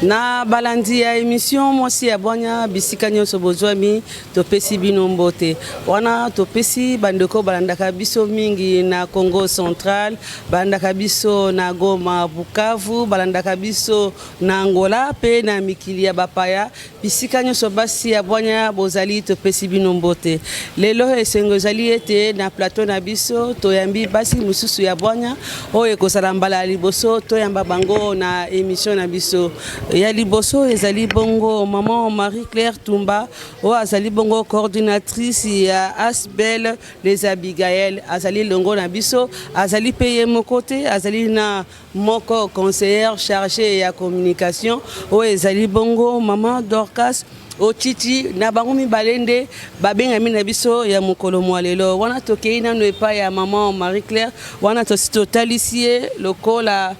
Na balandi ya émission mwasi ya bwanya bisika nyonso bozwami topesi bino mbote wana topesi bandeko balandaka biso mingi na Congo Central, balandaka biso na Goma, Bukavu, balandaka biso na Angola pe na mikili ya bapaya bisika nyonso basi ya bwanya bozali topesi bino mbote. Lelo esengo zali ete na plateau na biso toyambi basi mususu ya bwanya oyo ekozala mbala ya liboso toyamba bango na émission na biso ya liboso ezali bongo maman Marie-Claire Tumba o azali bongo coordinatrice ya Asbel les Abigaël azali longo na biso azali peye mokote azali na moko conseillère chargée ya communication o ezali bongo maman Dorcas Otiti na bango mibalende babengami na biso ya mokolo mwalelo wana tokei nano epa ya maman Marie-Claire wana totalisie lokola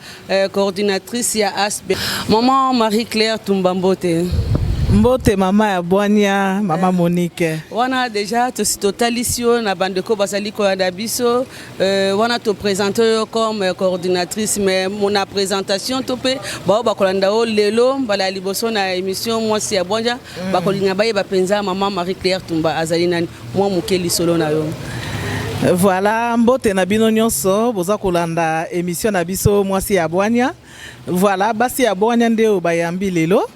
coordinatrice ya ASB. Maman Marie-Claire Tumba mbote. Mbote mama ya bwanya, mama Monique. Wana déjà totalisio na bandeko basali ko ya biso wana to présenter comme coordinatrice mais mon présentation topé ba bakolanda o lelo bala liboso na émission mwasi ya bwanya bakolinga baye bapenza maman Marie-Claire Tumba azali nani mwa mukeli solo na yo. Voilà, mbote na bino nyonso boza kolanda émission na biso mwasi ya bwanya. Voilà, basi ya bwanya nde bayambi lelo.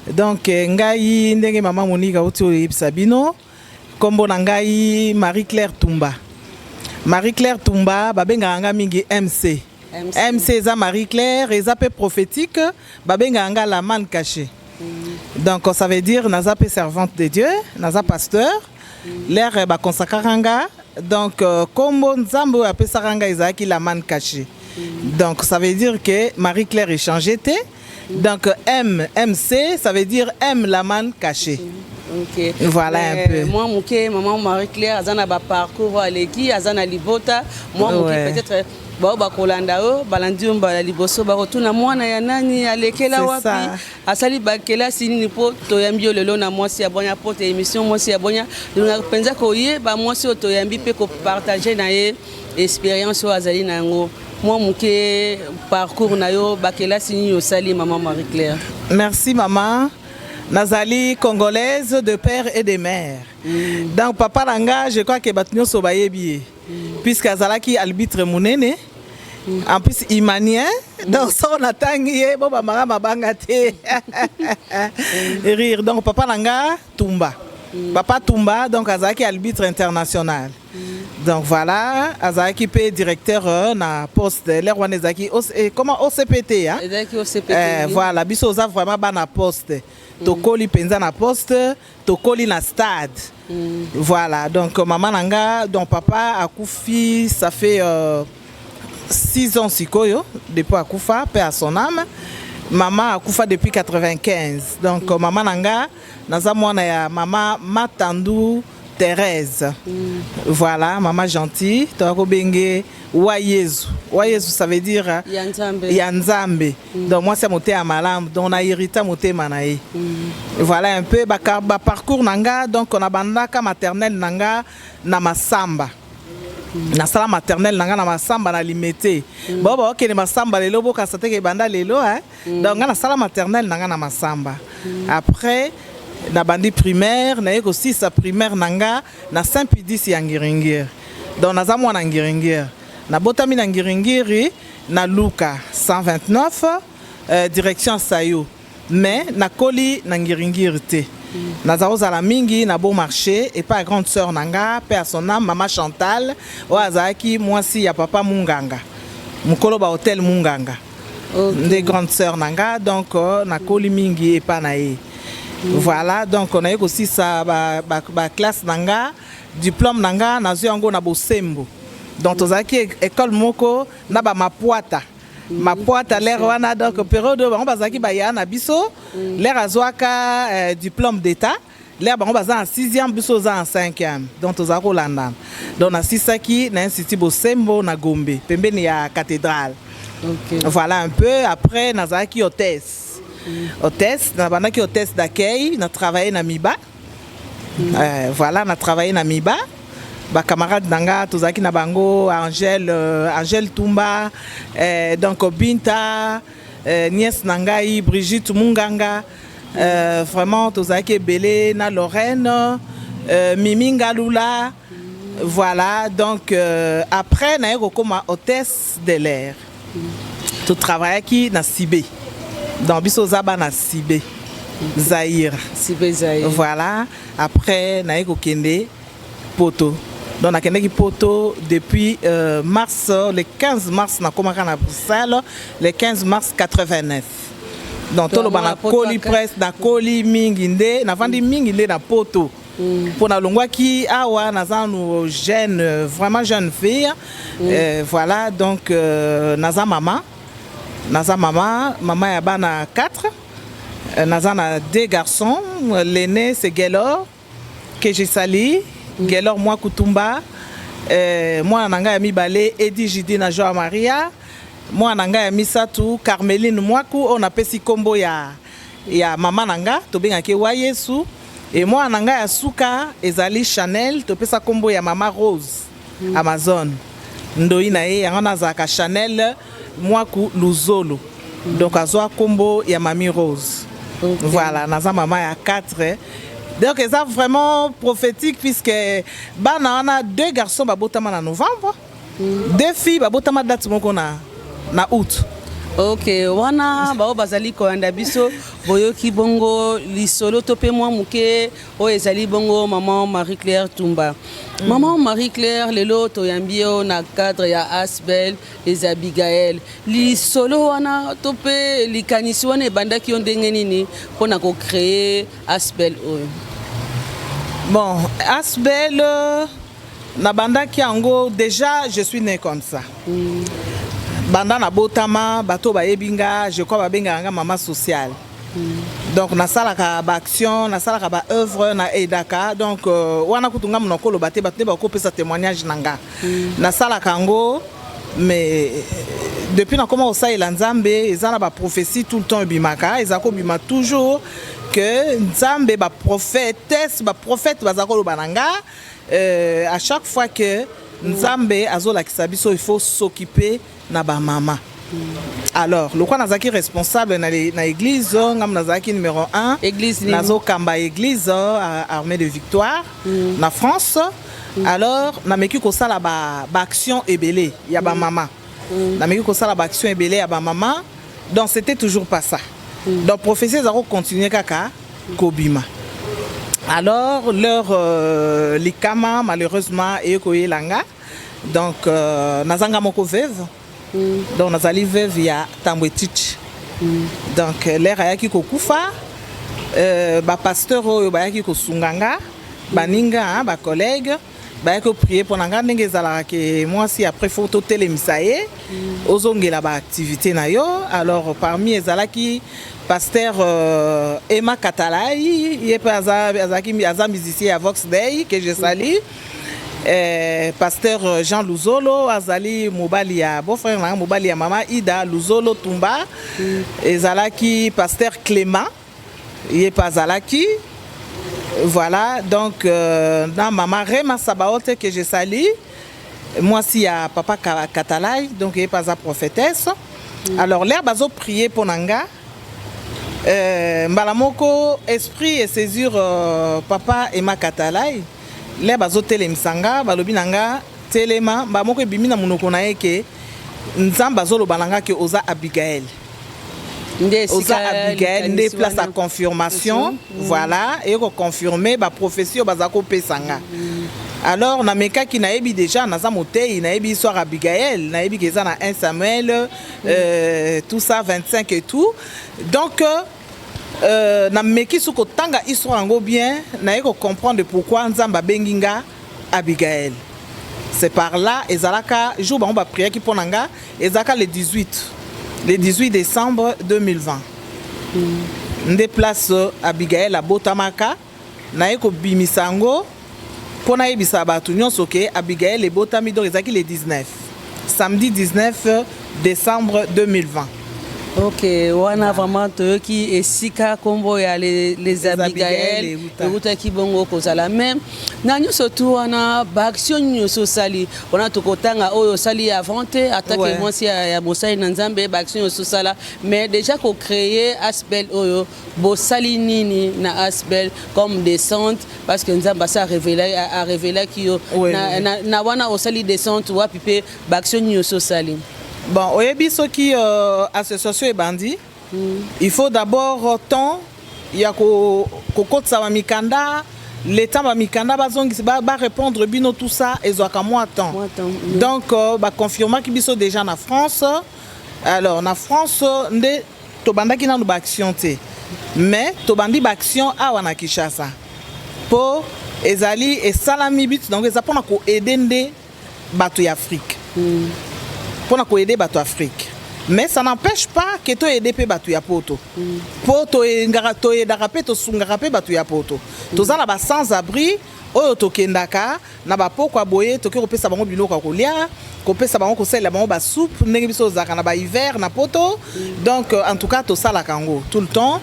Donc ngai ndenge mama Monika uti oyebisa bino kombo na ngai Marie-Claire Tumba. Marie-Claire Tumba babenga nga mingi MC. MC eza Marie-Claire eza pe prophétique babenga nga la man cachée. Donc ça veut dire naza pe servante de Dieu, naza pasteur. L'air ba konsakaranga donc kombo nzambo apesaranga ezaki la man cachée. Donc ça veut dire que Marie-Claire est changée té. Donc MC, ça veut dire M la man cachée. Ok. Voilà un peu. Moi, maman Marie-Claire, azana ba parcours aleki, azana libota. Moi, peut-être ba kolanda o, balandi ba liboso ba rotuna mwana ya nani alekela wapi. Asali ba kela sini po toyambi lelo na mwasi ya bonya po te émission mwasi ya bonya. Donc penza ko ye ba mwasi toyambi pe ko partager na ye expérience o azali na ngo. Moi, mon parcours nayo bakela sini osali maman Marie-Claire. Merci maman. Nazali congolaise de père et de mère. Donc papa langa, je crois que batunyo sobayebi. Puisque azalaki arbitre monene. En plus imanien. Donc ça on attend ye bo ba mara mabanga te. Rire. Donc papa langa Tumba. Papa Tumba donc azalaki arbitre international. Donc voilà, Azaki P directeur na poste l'air wanezaki comment OCPT hein? OCPT. Voilà, biso za vraiment ba na poste. Tokoli penza na poste, tokoli na stade. Voilà, donc maman nanga, donc papa a koufi, ça fait 6 ans sikoyo depuis akufa, paix à son âme. Maman a koufa depuis 95. Donc maman nanga naza mwana ya maman Matandu Thérèse. Voilà, maman gentille. Torobenge Wayezu. Wayezu, ça veut dire Yanzambe. Donc moi c'est monté à Malam. Donc on a hérité monté manaï. Voilà un peu parcours nanga. Donc on a bandaka maternelle nanga na masamba. Na sala maternelle nanga na masamba na limité. Bon ok les masamba lelo boka sate ke banda lelo hein. Donc na sala maternelle nanga na masamba. Après na bandi primaire na aussi sa primaire nanga na Saint-Pédis ya Ngiringiri. Donc naza mwana Ngiringiri. Na botami na Ngiringiri na Luka 129 direction Sayo. Mais na koli na Ngiringiri te. Naza ozala mingi na bon marché et pas grande sœur nanga père son âme maman Chantal o azaki mwasi ya papa Munganga. Mukolo ba hôtel Munganga. Des grandes sœurs nanga donc na koli mingi et pas nae. Voilà, donc on a eu aussi sa classe nanga, diplôme nanga, nazo yango na Bosembo. Donc tozaki école moko na ba mapuata. Mapuata l'air wana donc période on bazaki ba ya na biso, l'air azwaka diplôme d'état, l'air ba on baza en 6e biso za en 5e. Donc tozako landa. Donc na sisaki na institut Bosembo na Gombe, pembeni ya cathédrale. Okay. Voilà un peu après nazaki hôtesse. Hôtesse, hôtesse d'accueil, on a travaillé na Miba. Voilà, on a travaillé na Miba. Ba camarade nanga tozaki na bango Angèle Tumba, donc Binta, nièce nangai Brigitte Munganga, vraiment tozaki belé na Lorraine, Mimi Ngalula. Voilà, donc après, je suis comme hôtesse de l'air. Je travaille ici dans Sibé. Dans Bissozaba, dans Sibé. Zaïre. Sibé Zaïre. Voilà, après, je suis Kende Poto. Donc, je suis Poto depuis mars, le 15 mars, je suis à Bruxelles, le 15 mars 89. Donc, tout le monde a coli presse, na coli minginde, na vandi minginde na Poto. Pour la longue qui awa naza nous jeune vraiment jeune fille voilà donc naza maman ya bana 4 naza na 2 garçons l'aîné c'est Gelor que j'ai sali Gelor moi Kutumba moi nanga ya mibale Edi Jidi na Joa Maria moi nanga ya misatu Carmeline Mwaku on apesi kombo ya maman nanga to benga ke wa Yesu. Et moi, en Anga Yasuka, ezali Chanel, tu peux ça combo ya Mama Rose, Amazon. Ndoi na ye, on a zaka Chanel, moi ku Luzolo. Donc, azoa combo ya Mami Rose. Okay. Voilà, naza maman ya 4. Donc, c'est vraiment prophétique puisque bana on a 2 garçons babotama en novembre, 2 filles babotama date moko na août. Ok, wana bao bazali koyanda biso boyoki bongo lisolo tope mwa muke o ezali bongo maman Marie-Claire Tumba. Maman Marie-Claire lelo toyambio na cadre ya Asbel les Abigail. Lisolo wana tope likanisi wana ebandaki yo ndenge nini pona ko créer Asbel oyo. Bon, Asbel na bandaki yango déjà je suis né comme ça. Banda na botama bato ba yebinga je crois ba benga nga maman sociale. Donc na sala ka ba action na sala ka ba œuvre na edaka donc wana kutunga monoko lo baté bato ba ko pesa témoignage nanga na sala kango mais depuis na comment ça il nzambe ezana ba prophétie tout le temps bimaka ezako bima toujours que nzambe ba prophétesse ba prophète bazako lo bananga à chaque fois que nzambe azola kisabiso il faut s'occuper na ba mama. Alors, le quoi nazaki responsable na l'église, ngam nazaki numéro 1, église nazo kamba église armée de victoire na France. Alors, na meki ko sala ba action ebelé ya ba mama. Na meki ko sala ba action ebelé ya ba mama. Donc c'était toujours pas ça. Donc prophétie zaro continuer kaka kobima. Alors leur likama malheureusement e ko yelanga. Donc nazanga moko veuve. Donc nazali veuve ya Tambwetich. Donc l'air ayaki ko kufa ba pasteur oyo bayaki ko sunganga baninga ba collègue bayaki ko prier pour nanga ndenge ezalaka ke moi si après photo telemisa ye ozongela ba activité na yo. Alors parmi ezalaki pasteur Emma Katalai ye pa azaki musicien à Vox Day que je salue. Pasteur Jean Luzolo azali mobali ya beau-frère na mobali ya mama Ida Luzolo Tumba ezalaki pasteur Clément ye pazalaki. Voilà donc na mama Rema Sabaote que je salue moi si ya papa Katalai donc ye pas prophétesse. Alors l'air bazo prier pour nanga mbalamoko esprit et saisir papa Emma Katalai. Les bazo telemsanga balobi nanga telema ba moko ebimi na munoko na yeke nzamba zo lo balanga ke oza Abigail nde place à confirmation voilà et ko confirmer ba prophétie bazako pesanga. Alors na meka ki na yebi déjà na za motei na yebi histoire Abigail na yebi keza na 1 Samuel tout ça 25 et tout donc na meki suko tanga histoire ngo bien na yeko comprendre pourquoi nzamba benginga Abigail. C'est par là ezalaka jour ba on va prier ki ponanga ezaka le 18 décembre 2020. Nde place Abigail abotamaka na yeko bimisango pona yebisa batu nyonso ke Abigail ebotami donc ezaki le 19 samedi 19 décembre 2020. Ok, wana vraiment qui esika kombo ya les Abigail et qui bongo kozala même na surtout wana ba action nyoso sali wana tokotanga oyo sali avante attaque moi si ya mosali na nzambe ba action nyoso sala mais déjà ko créer Asbel oyo bo sali nini na Asbel comme descente parce que nzamba ça a révélé qui na wana osali descente wa pipe ba action nyoso sali. Bon, oyebi soki association et bandit, il faut d'abord temps ya ko kotsa ba mikanda, l'état ba mikanda bazongi ba répondre bino tout ça ezwaka moins temps. Donc ba confirmer ki biso déjà na France. Alors na France nde to bandaki na ba action té. Mais to bandi ba action awa na Kinshasa. Po ezali et salami bit donc ezapona ko aider nde bato ya Afrique. Pour nous aider bateau Afrique, mais ça n'empêche pas que tu aider pe bateau ya poto. Poto et ngarato et d'arapé to sungarape bateau ya poto. Tous en là sans abri, oyo to kendaka na ba poko boye to ke kopesa bango biloko kolia, kopesa bango ko sala bango ba soupe ndenge biso zaka na ba hiver na poto. Donc en tout cas to sala kango tout le temps.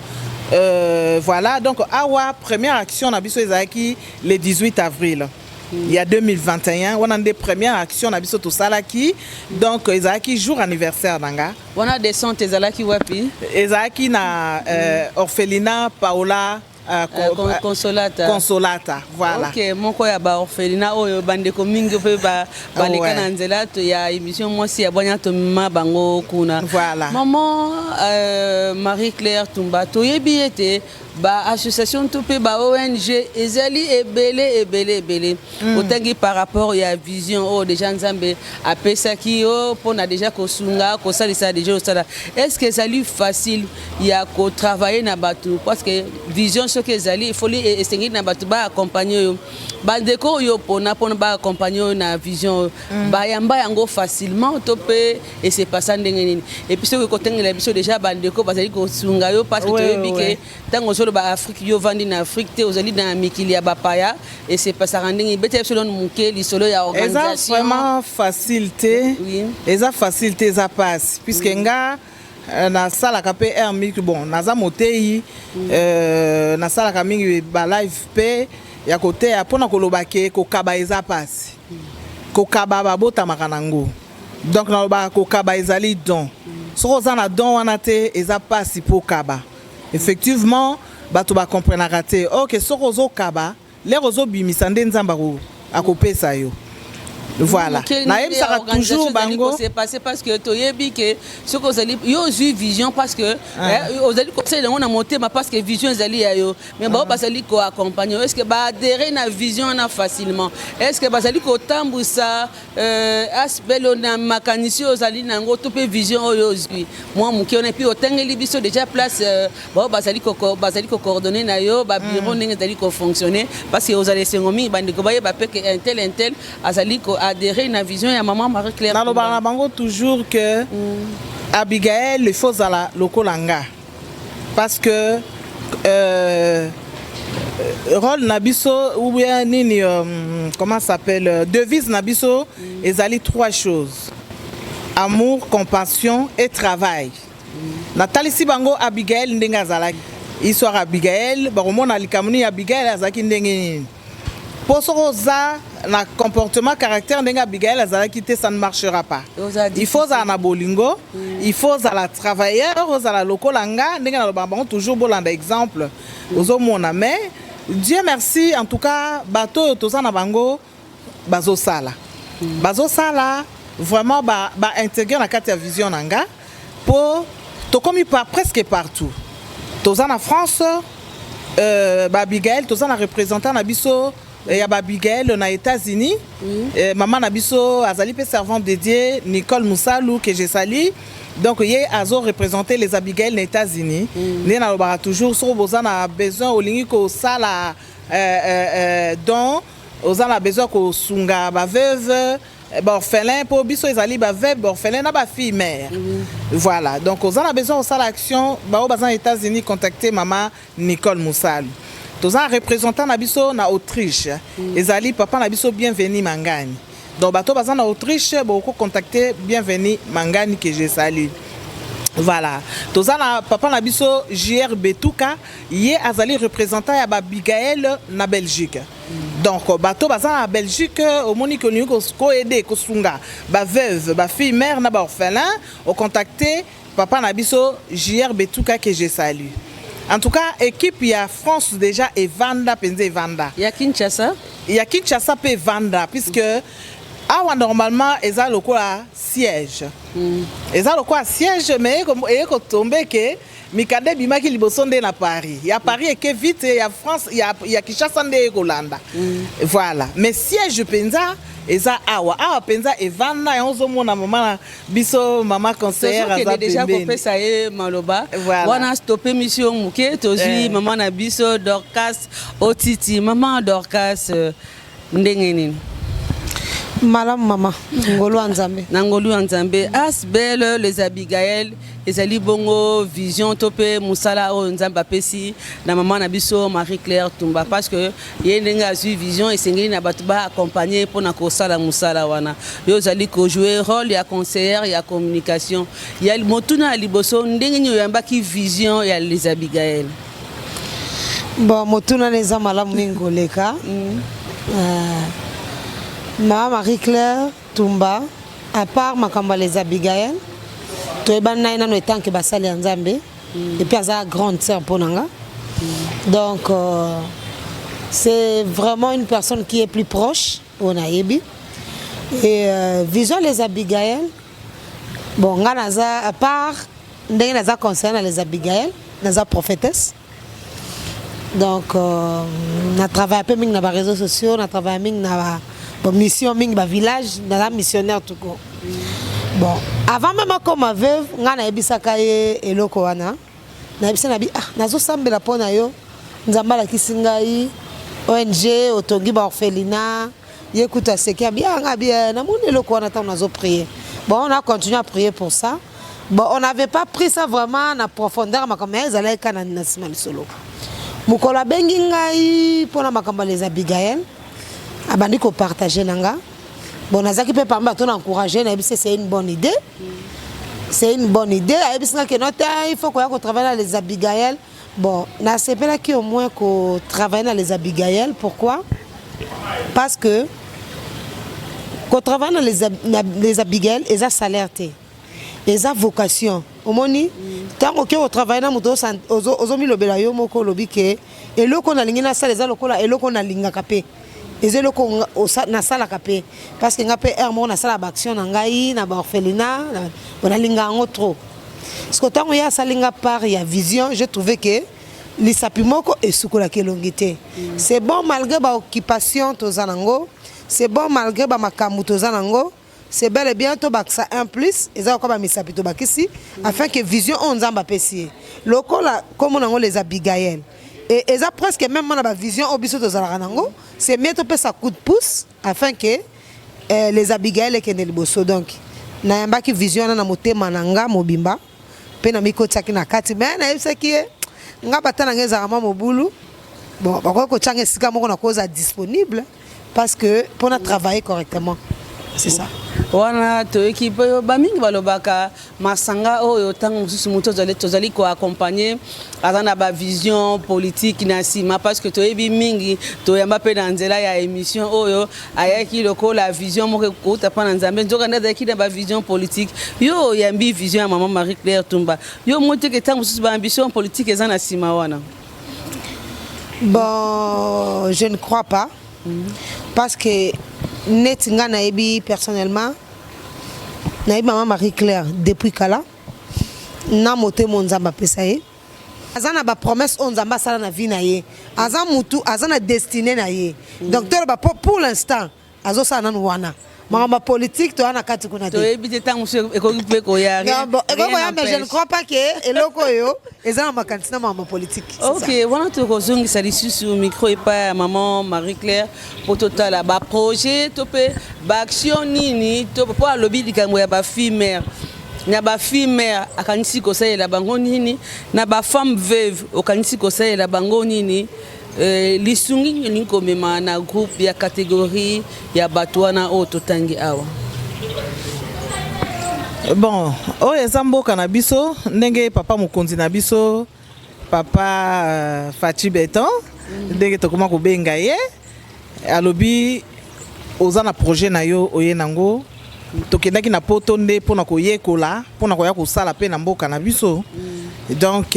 Voilà donc awa première action na biso ezaki le 18 avril. Il y a 2021, on a des premières actions à Bisoto Salaki, donc Ezaki jour anniversaire nanga. On a des sons Ezaki wapi. Ezaki na orphelinat Paola Consolata, voilà. Ok, mon quoi ba orphelinat oyo bande ko mingi pe ba baleka na nzela to ya émission moi si ya bonya to ma bango kuna. Voilà. Maman Marie-Claire Tumba to yebi ete ba association to pe ba ONG ezali ebele otangi par rapport ya vision o déjà nzambe apesa ki o pona déjà ko sunga ko salisa déjà osala est-ce que ezali facile ya ko travailler na batu parce que vision ce que ezali il faut essayer na batu ba accompagner yo bandeko yo pona ba accompagner na vision ba yamba yango facilement to pe et c'est pas ça ndenge nini et puis ce que kotengi la biso déjà bandeko bazali ko sunga yo parce que to yebike tango solo ba Afrique yo vandi na Afrique te ozali na mikili ya bapaya et c'est pas ça rending bete selon muke li solo ya organisation vraiment facilité eza facilité eza passe puisque nga na sala ka pe mingi bon naza motei na sala ka mingi ba live pe ya côté ya pona koloba ke ko kaba eza passe ko kaba ba bota makanango donc na ba ko kaba ezali don so za na don wana te eza passe pour kaba effectivement bato ba comprendre raté OK sokozo kaba les rozo bimisa nde nzamba ko akopesa yo voilà na yeb ça toujours bango c'est passé parce que to yebi que ce que zali yo ju vision parce que ozali conseil on a monté ma parce que vision zali yo mais ba bazali ko accompagner est-ce que ba adhérer na vision na facilement est-ce que bazali ko tambusa Asbel na makanisi ozali nango to pe vision oyo zui moi muki on et puis otengeli biso déjà place ba bazali ko coordonner na yo ba bureau ndenge zali ko fonctionner parce que ozali sengomi bandi ko baye ba pe que intel azali ko adhérer à la vision et à maman Marie-Claire. Dans le bango toujours que Abigail il faut à la lokolanga parce que rôle nabiso ou bien nini comment ça s'appelle devise nabiso ezali trois choses amour, compassion et travail. Nathalie si bango Abigail ndenga zala histoire Abigail baromona likamuni Abigail azaki ndenge pour ce rosa na comportement caractère ndenga Abigail azala quitté ça ne marchera pas. Il faut za na bolingo, il faut za la travailleur, za la lokolanga ndenga na bango toujours bolanda exemple ozo mona mais Dieu merci en tout cas bateau to za na bango bazo sala vraiment ba intégrer na carte vision nanga pour to comme par presque partout to za na France Abigail to za na représentant na biso il y a Abigail aux États-Unis. Maman Nabiso azali pe servante dédiée Nicole Moussalou que j'ai sali. Donc il a représenté les Abigail aux États-Unis. Né na lobara toujours sur bozana besoin au lingi ko sala don ozana besoin ko sunga ba veuve ba orphelin pour biso ezali ba veuve ba orphelin na ba fille mère. Voilà. Donc ozana besoin au sala action ba aux États-Unis contacter maman Nicole Moussalou. Tous un représentant nabiso na Autriche. Ezali papa nabiso bienvenue Mangani. Donc bateau bazan na Autriche beaucoup contacter bienvenue Mangani que j'ai sali. Voilà. Tozana papa nabiso JR Betuka, yé azali représentant ya Abigail na Belgique. Donc bato baza na Belgique au monique ko aider ko sunga ba veuve, ba fille mère na ba orphelin, au contacter papa nabiso JR Betuka que je salue. En tout cas, équipe ya France déjà et Vanda penze Vanda. Ya Kinshasa? Ya Kinshasa pe Vanda puisque awa normalement eza lokola siège. Eza lokola siège mais ko tomber que Mikade bimaki liboso nde na Paris. Ya Paris et que vite ya France ya Kinshasa nde Kolanda. Voilà. Mais siège penza eza awa penza evanda yonzo mona mama biso mama conseillère aza déjà kopesa ye maloba. Wana stopper mission muke tozui mama na biso Dorcas Otiti. Maman Dorcas ndenge nini? Madame Maman, Ngolu Nzambe. Nangolu Nzambe. Asbel, les Abigail, les Ali Bongo, Vision Topé, Moussala Nzamba Pessi, na maman Nabiso, Marie-Claire Tumba. Parce que Yenga su Vision et Sengeli Nabatuba accompagné pour na Kosala Moussala Wana. Yo Zali ko jouer rôle, il y a conseillère, il y a communication. Il y a Motuna Liboso, Ndengenyo Yamba qui Vision, il y a les Abigail. Bon, Motuna les Amalam Mingoleka. Marie-Claire Tumba, à part Makamba les Abigail, tu es banana no étant que basali Nzambe et puis à grande sœur Ponanga. Donc c'est vraiment une personne qui est plus proche au Naïbi. Et Vision les Abigail, bon, naza à part ndenge naza concerne les Abigail, naza prophétesse. Donc on a travaillé un peu avec les réseaux sociaux, on a travaillé avec mission ming ba village dans la missionnaire tout court. Bon, avant même comme ma veuve, ngana ebisaka ye eloko wana. Na ebisa na bi nazo sambela pona yo. Nzamba la kisingai ONG otongi ba orphelinat, yekuta seki bien ngabia na moni eloko wana ta nazo prier. Bon, on a continué à prier pour ça. Bon, on n'avait pas pris ça vraiment en profondeur mais comme elle allait kana nasima solo. Mukola bengi ngai pona makamba les Abigail. Abandi ko partager nanga. Bon nazaki pe parmi bato encourager na bise c'est une bonne idée. C'est une bonne idée. Abisanga que notre il faut qu'on travaille dans les Abigail. Bon, na sepela qui au moins qu'on travaille dans les Abigail. Pourquoi? Parce que qu'on travaille dans les Abigail, ils ont salaire, ils ont vocation. Au moni tant qu'on travaille dans moto ozomi lobela yo moko lobi ke eloko na lingina sala za lokola eloko na linga kapé. Ezelo na sala kapé parce que ngapé ermo na sala action na ngai na ba orphelinat on a linga ngo trop. Ce que tant ya salinga par ya vision, j'ai trouvé que l'isapimoko et sukola kelongité. C'est bon malgré ba occupation tozanango, c'est bon malgré ba makamu tozanango, c'est bel et bien to baksa un plus ezalo ko ba misapito bakisi afin que vision on nzamba pesi. Lokola comme on les Abigail. Et ils ont presque même ma vision au biso de Zalaranango, c'est mettre un coup de pouce afin que les Abigail et les bosso donc na yamba qui vision na moté mananga mobimba pe na miko tsaki na kati mais na yebisa ki nga batana ngeza ma mobulu bon bako ko tsange sika moko na cause disponible parce que pour travailler correctement c'est ça. Wana to équipe ba mingi balobaka masanga oyo tango mususu muto tozali ko accompagner azana ba vision politique na sima parce que to ebi mingi to yamba pe na nzela ya émission oyo ayaki loko la vision moko ko tapa na Nzambe nzoka ndaza ki na ba vision politique yo yambi vision ya maman Marie-Claire Tumba yo mote ke tango mususu ba ambition politique ezana sima wana. Bon, je ne crois pas parce que net nga na ebi personnellement na ebi maman Marie-Claire depuis kala na moté mon Nzamba pesa ye azana ba promesse on Nzamba sala na vie na ye azan mutu azana destiné na ye donc pour l'instant azo sala na wana ma politique to ana kati kuna to ebi te tango ekokipe ko ya rien. Mais je ne crois pas que eloko yo ezana makantina ma politique. OK, wana to kozongi sali sur micro et pas maman Marie-Claire pour total ba projet to pe ba action nini to pour lobby likambo ya ba fille mère. Na ba fille mère akanisi ko salela bango nini na ba femme veuve okanisi ko salela bango nini. Lisungi ninko mema na groupe ya catégorie ya batwana o totangi awa. Bon, oyo eza mboka na biso ndenge papa mokonzi na biso papa Fachi Beton ndenge tokoma kobenga ye alobi oza na projet na yo oye nango tokendaki na poto nde mpona koyekola mpona koya kosala mpe na mboka na biso donc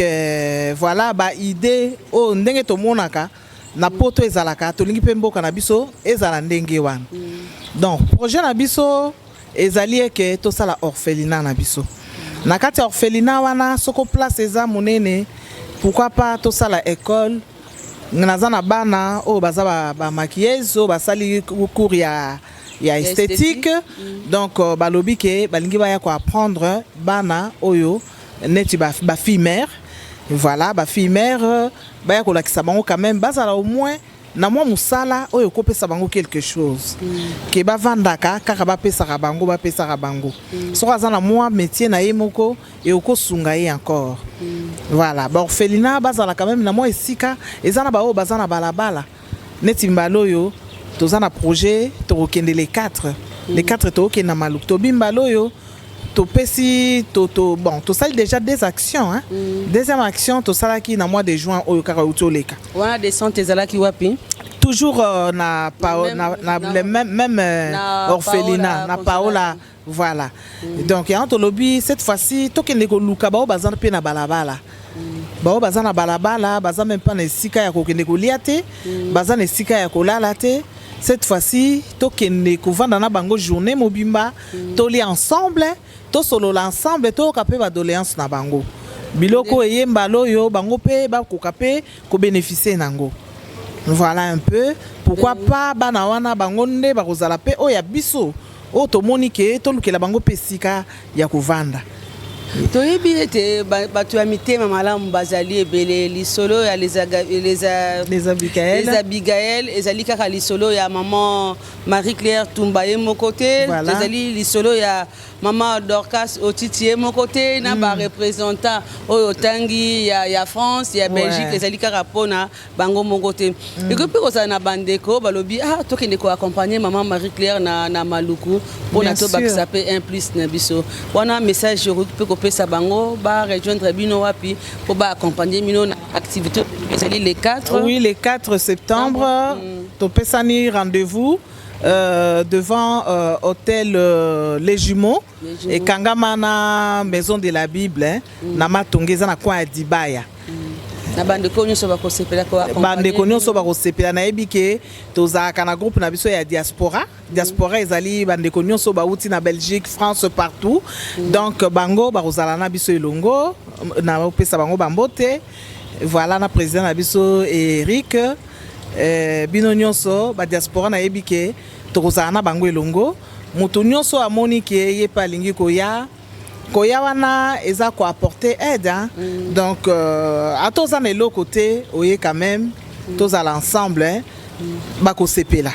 voilà ba idée oyo ndenge tomonaka na poto ezalaka tolingi mpe mboka na biso ezala ndenge wana donc projet na biso ezali eke tosala orphelinat na biso na kati ya orphelinat wana soko place eza monene pourquoi pas tosala école naza na bana oyo baza ba maquilleuse oyo basali cours ya esthétique donc balobi ke balingi baya ko apprendre bana oyo neti ba fille mère voilà ba fille mère baya kolakisa bango quand même bazala au moins na mwa musala oyo kopesa bango quelque chose ke bavandaka kaka bapesaka bango soko aza na mwa métier na ye moko e okosunga ye encore voilà ba orphelinat bazala quand même na mwa esika eza na baoyo baza na balabala neti mbala oyo toza na projet tokokende les 4 tokokende na maluku tobimba loyo topesi bon tosali déjà des actions hein deuxième action tosalaki na mois de juin oyo kaka utoleka wana descente ezalaki wapi toujours na le même orphelinat na Paola voilà donc ya tolobi cette fois-ci tokende ko luka bao bazana pe na balabala bao bazana balabala baza même pas na esika ya kokende kolia te baza na esika ya kolala te. Cette fois-ci, tokende kovanda na bango journée mobimba, toli ensemble, to solo l'ensemble, to kapé ba doléance na bango. Biloko eyemba loyo bango pe ba kokape ko bénéficier nango. Voilà un peu. Pourquoi pas bana wana bango nde ba kozala pe oya biso. O to monike to lukela bango pesika ya kovanda. toyebi ete bato ya mitema malamu bazali ebele lisolo ya les Abigaël ezali kaka lisolo ya maman Marie-Claire Tumba ye moko te ezali lisolo ya maman Dorcas Otiti ye moko te na ba représentant oyo tangi ya France ya Belgique ezali kaka pona bango moko te ekopi kozala na bandeko balobi tokende ko accompagner maman Marie-Claire na maluku pona to bakisa pe 1+ na biso wana message pe ko pesa bango ba rejoindre bino wapi pour ba accompagner bino na activité ezali les 4 oui les 4 septembre to pesani rendez-vous devant hôtel Les Jumeaux et Kangamana maison de la Bible na matongeza na kwa Dibaya na bandeko nyonso bakosepela ko accompagner bandeko nyonso bakosepela na ebike tozaka na groupe na biso ya diaspora ezali bandeko nyonso bauti na Belgique France partout donc bango bakozala na biso elongo na pesa bango bambote voilà na président na biso Eric bino nyonso ba diaspora na ebike tokozala na bango elongo mutu nyonso amoni ke ye palingi koya wana eza ko apporter aide hein? Donc à tous en le côté oye quand même tous à l'ensemble hein? Bako sepela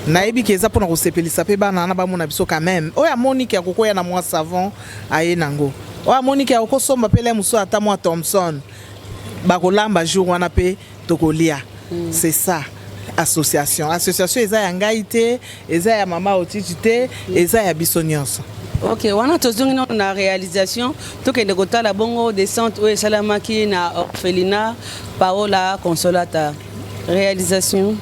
nayebi ke eza pona ko sepelisa pe bana na ba mona biso quand même oya Monique ya kokoya na mwa savon aye nango oya Monique ya kokosomba pele muso ata mwa Thompson bako lamba jour wana pe tokolia c'est ça association eza ya ngai te eza ya mama Otiti te eza ya biso nyonso. Ok, wana tozongi na réalisation tokende kotala bongo descente oyo esalamaki na orphelinat Paola Consolata réalisation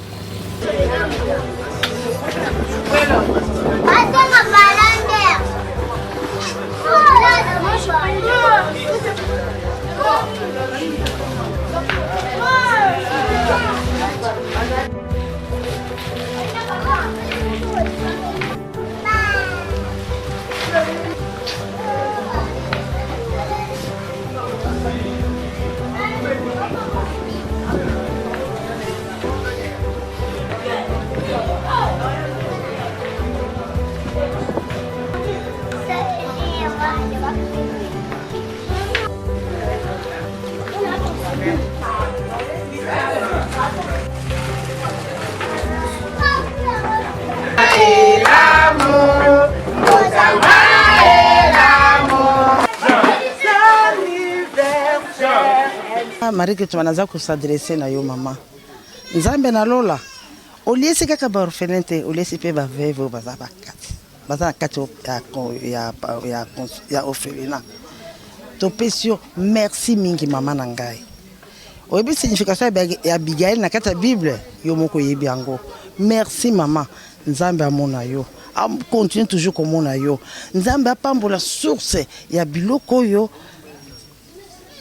Marie que tu m'as s'adresser na yo maman. Nzambe na lola. Oliesi kaka ba orphelinate, oliesi pe ba veuve ba za bakati. baza na kati ya orphelinat topesi yo merci mingi mama na ngai oyebi signification ya Abigail na kati ya Bible yo moko yebi yango merci mama nzambe amona yo continue toujours komona yo nzambe apambola source ya biloko yo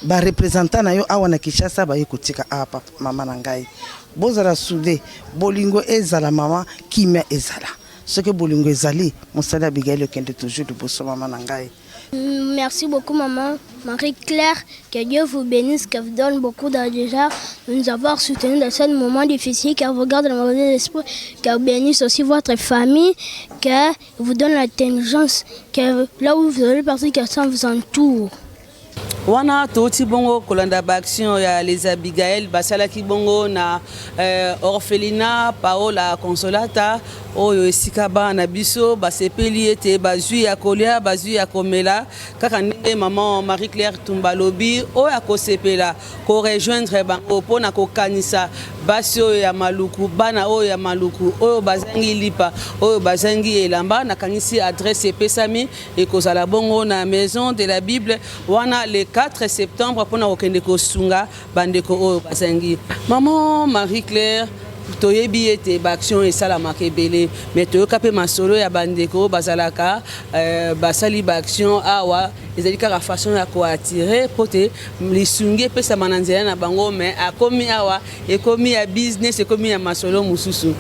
ba représentant na yo awa na Kinshasa ba yekotika apa mama na ngai bozala soudé bolingo ezala mama kimia ezala ce que bolingo ezali mosala Abigail okende toujours de bosso mama na ngai. Merci beaucoup maman Marie-Claire, que Dieu vous bénisse, que vous donne beaucoup d'argent de nous avoir soutenus dans ce moment difficile, que vous garde le mauvais esprit, que vous bénisse aussi votre famille, que vous donne l'intelligence, que là où vous allez partir, que ça vous entoure. Wana toti bongo kolanda baction ya les Abigail basalaki bongo na orphelinat Paola Consolata oyo esika bana biso basepeli ete bazwi ya kolia bazwi ya komela kaka ndenge maman Marie-Claire Tumbalobi oyo akosepela ko rejoindre bango pona kokanisa basi oyo ya maluku bana oyo ya maluku oyo bazangi lipa oyo bazangi elamba nakanisi adresse epesami ekozala bongo na maison de la Bible wana le 4 septembre pour kokende kosunga bandeko oyo bazangi. Maman Marie-Claire toyebi ete baction esalamaka ebele mais toyoka mpe masolo ya bandeko bazalaka basali baction awa ezali kaka façon ya koatire po te lisungi epesama na nzela na bango mais akomi awa ekomi ya business ekomi ya masolo mosusu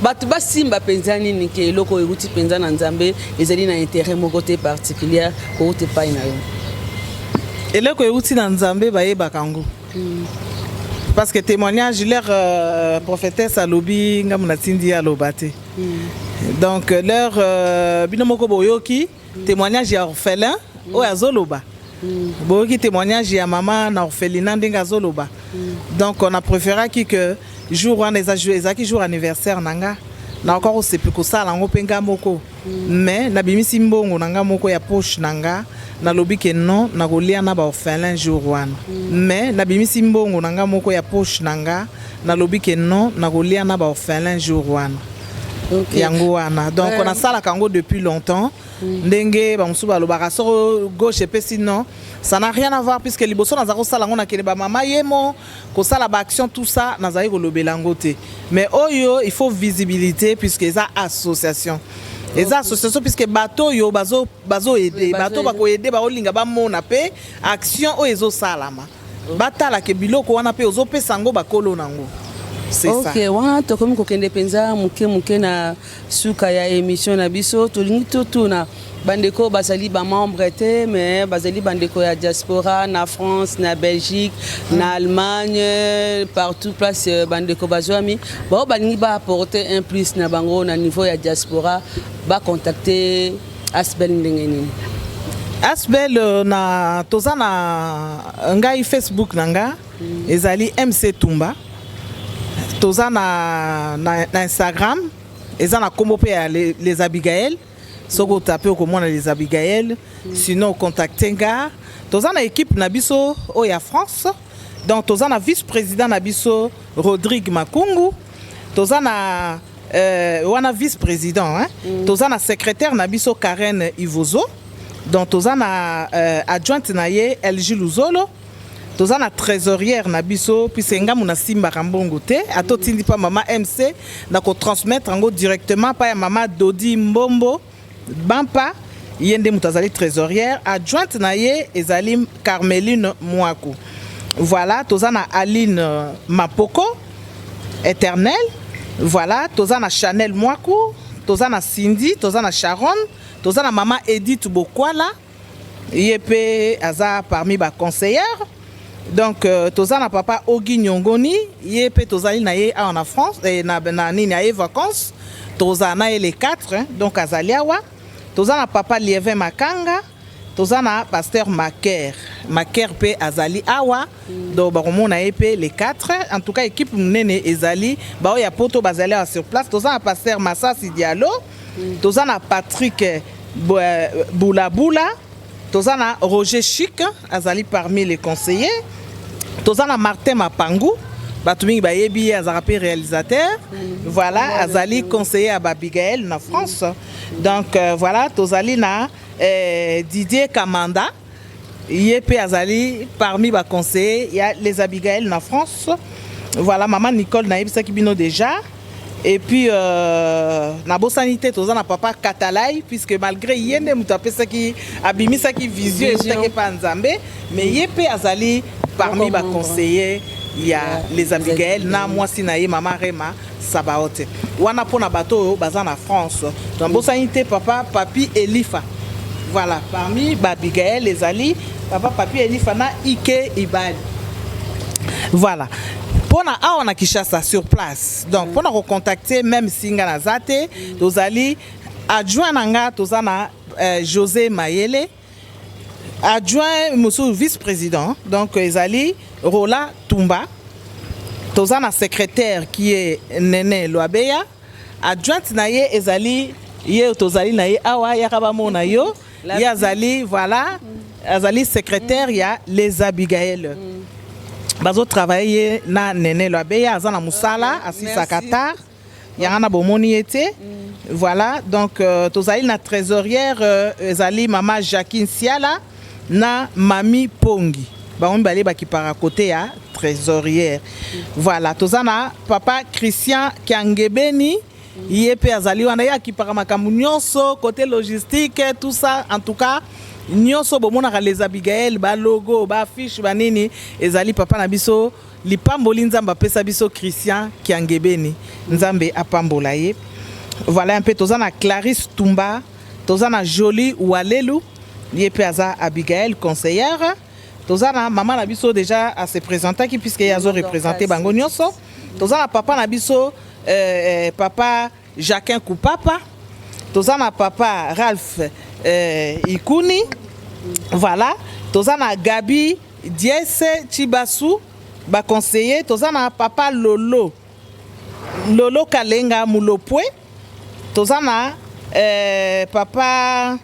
bato basimba mpenza nini ke eloko euti mpenza na nzambe ezali na intérêt moko te particulière kouti epai na yo eloko euti na nzambe bayebaka yango parce que témoignage leur prophétesse alobi ngamuna tindi aloba te donc leur binomoko boyoki témoignage ya orphelin oyo azoloba boyoki témoignage ya mama na orphelinat ndenge azoloba donc on a préféré que jour wana ezaki jour anniversaire nanga na encore osepi kosala yango mpe nga moko mais nabimisi mbongo nanga moko ya poche nanga nalobi ke non nakolia na baorphelin jour wana mais nabimisi mbongo nanga moko ya poche nanga nalobi ke non nakolia na baorphelin jour wana yango wana donc on a salaka yango depuis longtemps ndenge bamosusu balobaka soko gauche epe sinon ça n'a rien à voir puisque liboso nazali kosala yango nakende bamama yemo kosala baaction tout ça nazali kolobela yango te mais oyo il faut visibilité puisque eza association eza association puisque bato yo bazo aider bato bako aider ba olinga ba mona pe action o ezo salama batala ke biloko wana pe ozopesa ngo bakolo nango c'est ça. OK wana to komi kokende penza muke na suka ya émission na biso tolingi totuna bandeko bazali ba membre te mais bazali bandeko ya diaspora na France na Belgique na Allemagne partout place bandeko bazwami ba balingi ba apporter un plus na bango na niveau ya diaspora ba contacter Asbel ndengeni Asbel na tozana ngai Facebook nanga ezali MC Tumba tozana na Instagram ezana kombo pe ya les Abigail soko taper comment les Abigail sinon contacter nga tozana équipe na biso o ya France donc tozana vice-président na biso Rodrigue Makungu tozana wana vice-président hein tozana secrétaire na biso Karen Ivozo donc tozana adjointe na ye LG Luzolo tozana trésorière na biso puis nga muna simba kambongo te atotindi pa mama MC na ko transmettre ngo directement pa ya mama Dodi Mbombo Bampa yende mutazali trésorière adjointe na ye ezali Carmeline Mwaku voilà tozana Aline Mapoko éternel voilà tozana Chanel Mwaku tozana Cindy tozana Sharon tozana mama Edith Bokwala yepe aza parmi ba conseillères donc tozana papa Ogi Nyongoni yepe tozali na ye en France et na nini na vacances tozana les 4 hein, donc azaliawa tozana papa Lievin Makanga tozana pasteur Maker pe azali awa donc bakomona yepe les 4 en tout cas équipe nene ezali ba ya poto bazali sur place tozana pasteur Massasi Diallo tozana Patrick Boula tozana Roger Chic azali parmi les conseillers tozana Martin Mapangu bato mingi bayebi azala pe réalisateur. Voilà, azali conseiller à Abigail na France. Donc voilà, tozali na Didier Kamanda. Yé azali parmi les conseillers, il y a les Abigail na France. Voilà, maman Nicole na yebisa kibino déjà. Et puis na bosanité toza na papa Katalai puisque malgré yende mutapesa ki abimisa ki vision et pas nzambe, mais yé azali parmi les conseillers, il y a les Abigail na moi sinaye maman Rema Sabaote. Wana pona bato baza na France. Dans bosanité papa papi Elifa. Voilà, parmi Abigail les Ali papa papi Elifa na Ike Ibali. Voilà. Pour on a Kishasa sur place. Donc pour nous contacter même si nga nazate, tozali adjoint nanga tozana José Mayele, adjoint monsieur vice-président. Donc ezali Rola Tumba. Tozana secrétaire qui est Nene Loabeya, adjointe naye ezali ye tozali naye awa yakaba mona yo, yazali voilà, azali secrétaire ya les Abigail. Bazo travailler na Nene Loabeya azana musala asisa Qatar yana bomoni été. Voilà, donc tozali na trésorière ezali mama Jacqueline Siala na mami Pongi baombi bale baki para côté ya trésorière. Voilà, tozana papa Christian Kiangebeni yepe azali wana ya ki para makambu nyonso côté logistique tout ça. En tout cas nyonso bomona les Abigail ba logo ba affiche ba nini ezali papa na biso lipamboli nzamba pesa biso Christian Kiangebeni nzambe apambola ye. Voilà un peu tozana Clarisse Tumba, tozana Jolie Walelu yepe aza Abigail conseillère. Tozana maman na biso déjà à se présenter qui puisque yazo représenté bango nyonso. Tozana papa na biso papa Jacquin Koupapa. Tozana papa Ralph Ikuni. Voilà, tozana Gabi Diese Chibasu ba conseiller, tozana papa Lolo Kalenga Mulopwe, tozana papa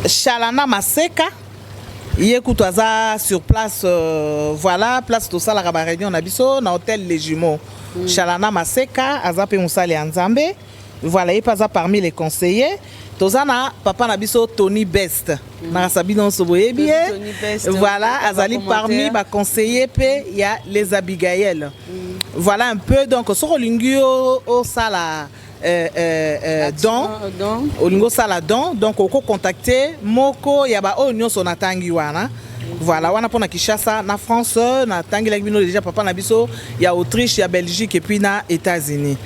Chalana Maseka yekutwaza sur place. Voilà, place to sala ka ba réunion na biso na hôtel Les Jumeaux. Chalana Maseka azape musale nzambe. Voilà, il passe parmi les conseillers. Tozana papa nabiso Tony Best. Na sabino soboye bien. Voilà, azali parmi ba conseillers pe il y a les Abigail. Voilà un peu donc sur lingio au sala don olingo sala don donc oko contacter moko ya ba onyo sonatangi wana. Voilà, on a pour na Kinshasa, na France, na tangi la déjà papa na biso, il y a Autriche, il y a Belgique et puis na États-Unis.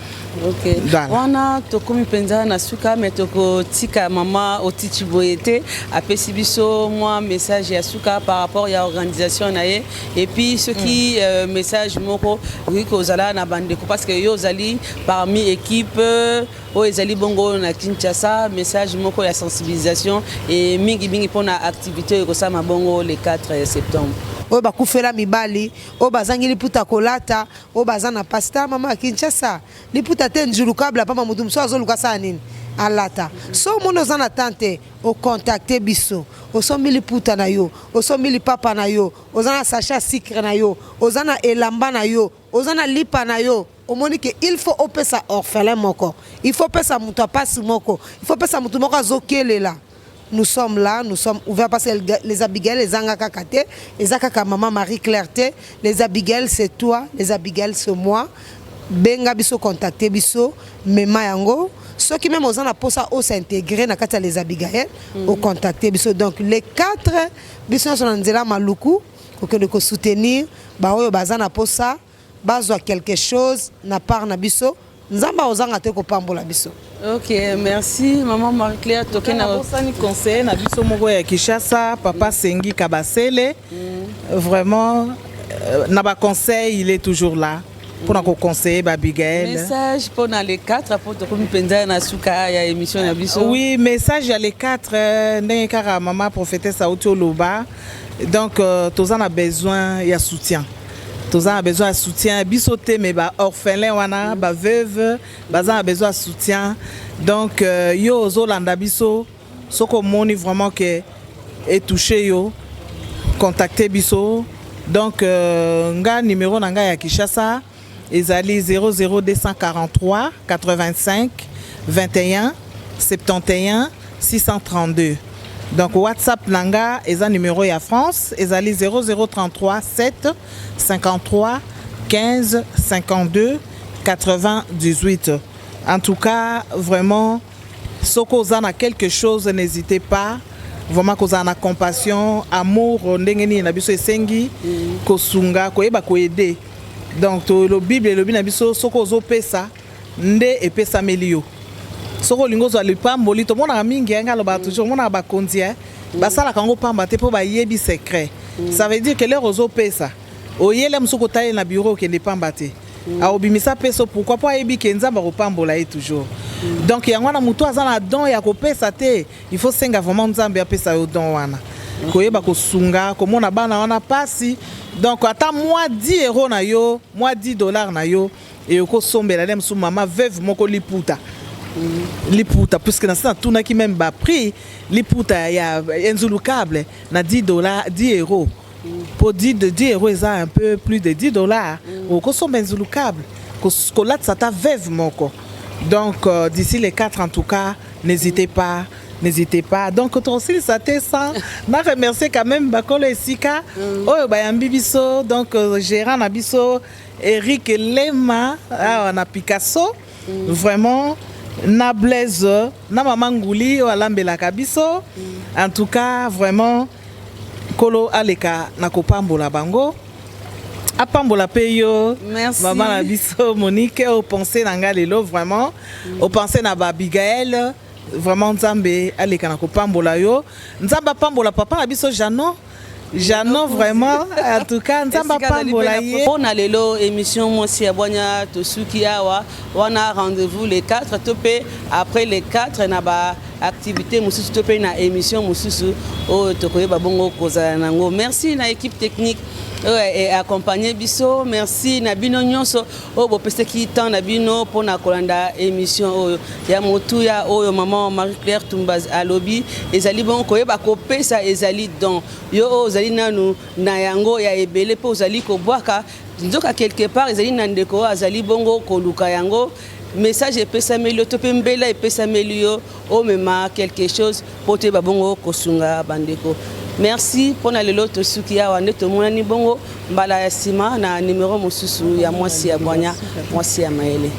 Ok. Wana tokomi penza na suka mais toko tika mama otiti boyete apesi biso moi message ya suka par rapport à organisation nae et puis ce qui message moko riko zala na bandeko parce que yo zali parmi équipe o ezali bongo na Kinshasa message moko ya sensibilisation et mingi pona activité ko sama bongo le 4 septembre. O bakufela mibali o bazangi liputa kolata o bazana pasta mama Kinshasa liputa te njulu kabla papa mutu mso azoluka sa nini alata so mono zana tante o contacter biso o so mili puta na yo o so mili papa na yo o zana sacha sikre na yo o zana elamba na yo o zana lipa na yo o moni que il faut opesa orphelin moko il faut pesa mutu pasi moko il faut pesa mutu moko azokelela. Nous sommes là, nous sommes ouverts parce que les Abigail, les Angaka Kate, les Akaka Maman Marie-Claire, les Abigail c'est toi, les Abigail c'est moi. Benga biso contacter biso, mema yango. Ceux qui même osent la posa au s'intégrer na kata les Abigail, au contacter biso. Donc les 4 biso sont nzela maluku, pour que nous soutenir, ba oyo bazana posa, bazwa quelque chose na part na biso. Nzamba ozanga te ko pambola biso. Ok, merci maman Marie-Claire tokena osani conseiller na biso moko ya Kinshasa papa Sengi Kabasele. Vraiment na ba conseil il est toujours là pour nous conseiller Abigail. Message pour les 4 pour te comme penza na suka ya émission na biso. Oui, message à les 4 ndenge kaka maman prophétesse Sauti Oloba. Donc tous on a besoin il y a soutien. Tous a besoin de soutien, bisoté mais ba orphelin wana, ba veuve, bazan a besoin de soutien. Donc yo zolanda biso, soko moni vraiment que est touché yo, contactez biso Donc nga numéro nanga ya Kinshasa ezali 00243 85 21 71 632. Donc WhatsApp nanga eza numéro ya France ezali 0033 7 53 15 52 98. En tout cas, vraiment, si vous avez quelque chose, n'hésitez pas. Vraiment, vous avez compassion, amour, ndengeni na biso esengi, kosunga, koyeba koyede. Donc, la Bible et le Bible, soko zo pesa, nde e pesa melio. Soko lingo zo alipamboli, to mona mingi nga lo ba toujours mona ba kondia, ba sala kango pamba te po ba yebi secret. Ça veut dire que les ozo pesa. Oyele msoko taye na bureau ke ne pamba te. Aobimisa peso pourquoi pas yebi kenza ba kopambola e toujours. Donc yango na mutu azana don ya kopesa te, il faut senga vraiment nzambe ya pesa yo don wana. Koyeba kosunga, komona bana wana pasi. Donc ata moi 10 euros na yo, moi 10 dollars na yo et ko sombela dem sou mama veuve moko liputa. Liputa puisque na ça tuna ki même ba prix liputa ya enzulukable na 10 dollars, 10 euros. Pour 10 euros, ils ont un peu plus de 10 dollars. Au consomme enzulukable. Kolat ça ta veuve moko. Donc d'ici les 4 en tout cas, n'hésitez pas. N'hésitez pas. Donc, aussi, ça t'est ça. Je remercie quand même Bakolo et Sika. Oh, Bayambi Bisso. Donc, gérant Nabiso, Eric Lema, on a Picasso. Vraiment, na Blaise, na Maman Ngouli, Alambela Kabiso. En tout cas, vraiment, Kolo Aleka, na Kopambola Bango. Apambola Peyo. Merci. Maman Nabiso, Monique, au pensée Nangalelo, vraiment. Au pensée Nababigaël. Vraiment Nzambe aleka na kopambola yo Nzamba pambola papa na biso Jano vraiment en tout cas Nzamba pambola ye on a lelo émission Mwasi ya Bwanya tosuki awa on a rendez-vous les 4 topé après les 4 na ba activité mususu topé na émission mususu o tokoyeba bongo kozala nango. Merci na équipe technique et accompagné biso. Merci na bino nyonso o bopese ki temps na bino pona kolanda émission o ya motu ya o maman Marie-Claire Tumbaz alobi ezali bon koyeba kopesa ezali don yo ozali nanu na yango ya ebele po ozali ko bwaka nzoka quelque part ezali na ndeko azali bongo koluka yango message epesa melio to pembela epesa melio o mema quelque chose pote babongo kosunga bandeko. Merci pour les lots qui a en tout monde ni bongo mbala ya sima na numéro mosusu ya Mwasi ya Bwanya Mwasi ya Maele.